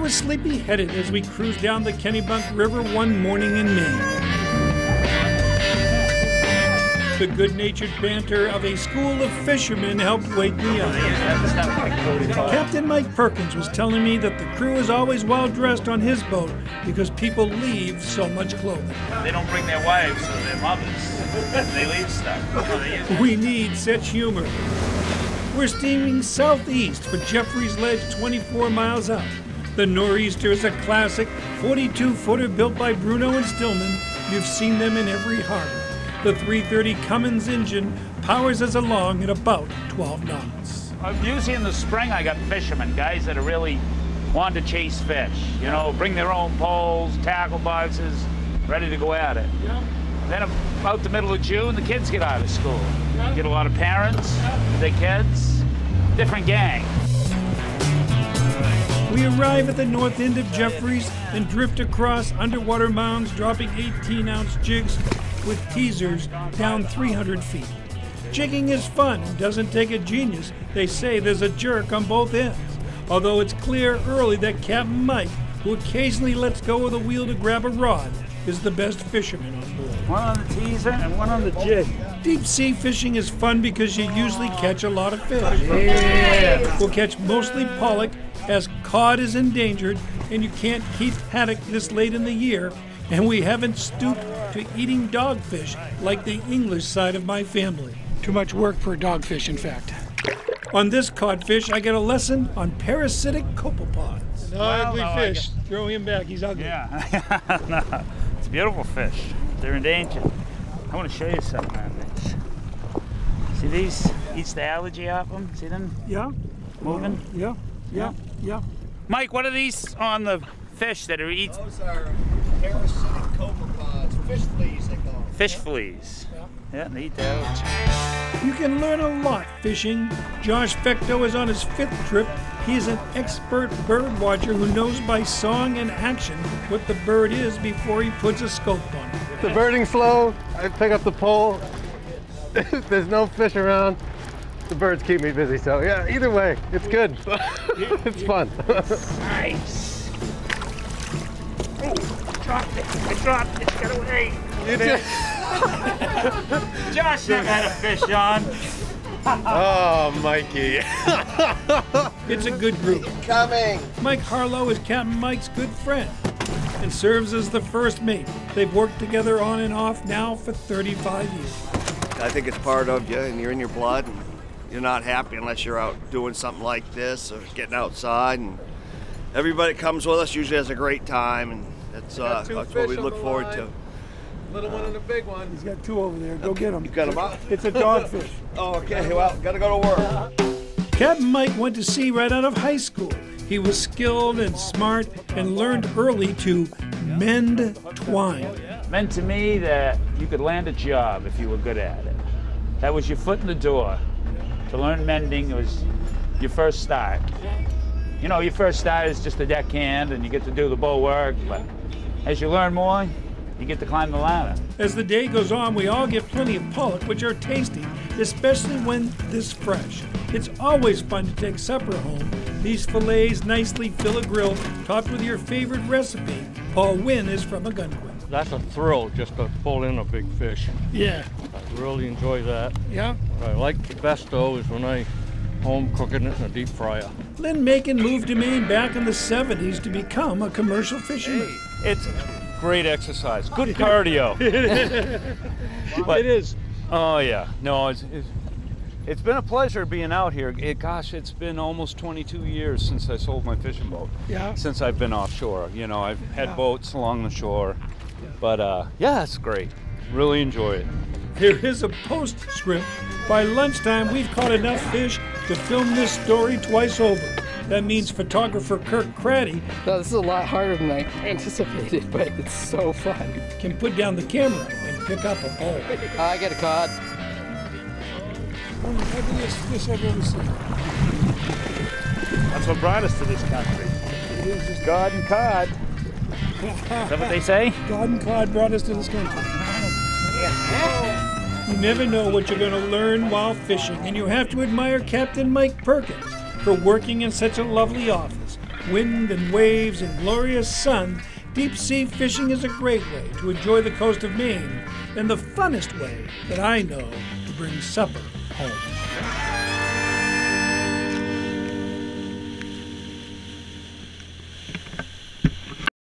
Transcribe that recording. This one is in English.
was sleepy-headed as we cruised down the Kennebunk River one morning in May. The good-natured banter of a school of fishermen helped wake me up. Captain Mike Perkins was telling me that the crew is always well-dressed on his boat because people leave so much clothing. They don't bring their wives or their mothers. They leave stuff. We need such humor. We're steaming southeast for Jeffrey's Ledge 24 miles out. The Nor'easter is a classic 42-footer built by Bruno and Stillman. You've seen them in every harbor. The 330 Cummins engine powers us along at about 12 knots. Usually in the spring I got fishermen, guys that are really want to chase fish. You know, bring their own poles, tackle boxes, ready to go at it. Yeah. Then about the middle of June, the kids get out of school. Get a lot of parents, their kids, different gang. We arrive at the north end of Jeffries and drift across underwater mounds, dropping 18-ounce jigs with teasers down 300 feet. Jigging is fun and doesn't take a genius. They say there's a jerk on both ends. Although it's clear early that Captain Mike, who occasionally lets go of the wheel to grab a rod, is the best fisherman on board. One on the teaser and one on the jig. Deep sea fishing is fun because you usually catch a lot of fish. Yeah. We'll catch mostly pollock as cod is endangered and you can't keep haddock this late in the year, and we haven't stooped to eating dogfish like the English side of my family. Too much work for a dogfish, in fact. On this codfish, I get a lesson on parasitic copepods. Ugly fish. Throw him back, he's ugly. Yeah. No, it's a beautiful fish. They're endangered. I want to show you something on this. See these? Eats the algae off them. See them? Yeah. Moving? Yeah. Mike, what are these on the fish that are eating? Those are parasitic copepods, fish fleas they call them. Fish fleas. Yeah, they eat the algae. You can learn a lot fishing. Josh Fecto is on his 5th trip. He's an expert bird watcher who knows by song and action what the bird is before he puts a scope on it. The birding's slow, I pick up the pole. There's no fish around. The birds keep me busy, so yeah, either way, it's good. It's fun. Nice. Oh, dropped it. I dropped it. Get away. You did. Josh, I've had a fish on. Oh, Mikey. It's a good group. Coming. Mike Harlow is Captain Mike's good friend and serves as the first mate. They've worked together on and off now for 35 years. I think it's part of you and you're in your blood. And you're not happy unless you're out doing something like this or getting outside. And everybody that comes with us usually has a great time, and that's what we look forward to. Little one and a big one. He's got 2 over there. Go get them. You got them out? It's a dogfish. Oh, okay. Well, gotta go to work. Captain Mike went to sea right out of high school. He was skilled and smart and learned early to mend twine. Meant to me that you could land a job if you were good at it. That was your foot in the door. To learn mending was your first start. You know, your first start is just a deckhand and you get to do the bow work, but as you learn more, you get to climb the ladder. As the day goes on, we all get plenty of pollock, which are tasty, especially when this fresh. It's always fun to take supper home. These fillets nicely fill a grill, topped with your favorite recipe. Paul Wynn is from Agunquit. That's a thrill just to pull in a big fish. Yeah. I really enjoy that. Yeah? What I like the best though is when I home cooking it in a deep fryer. Lynn Macon moved to Maine back in the 70s to become a commercial fisherman. It's great exercise, good cardio. But, It is. Oh yeah, no, it's been a pleasure being out here. Gosh, it's been almost 22 years since I sold my fishing boat. Yeah. Since I've been offshore, you know, I've had boats along the shore, but yeah, it's great. Really enjoy it. There is a postscript. By lunchtime, we've caught enough fish to film this story twice over. That means photographer Kirk Craddy No, this is a lot harder than I anticipated, but it's so fun. can put down the camera and pick up a bowl. I get a cod. Ugliest fish I've ever seen. That's what brought us to this country. It is just God and cod. Is that what they say? God and cod brought us to this country. You never know what you're going to learn while fishing, and you have to admire Captain Mike Perkins for working in such a lovely office. wind and waves and glorious sun, deep sea fishing is a great way to enjoy the coast of Maine, and the funnest way that I know to bring supper home.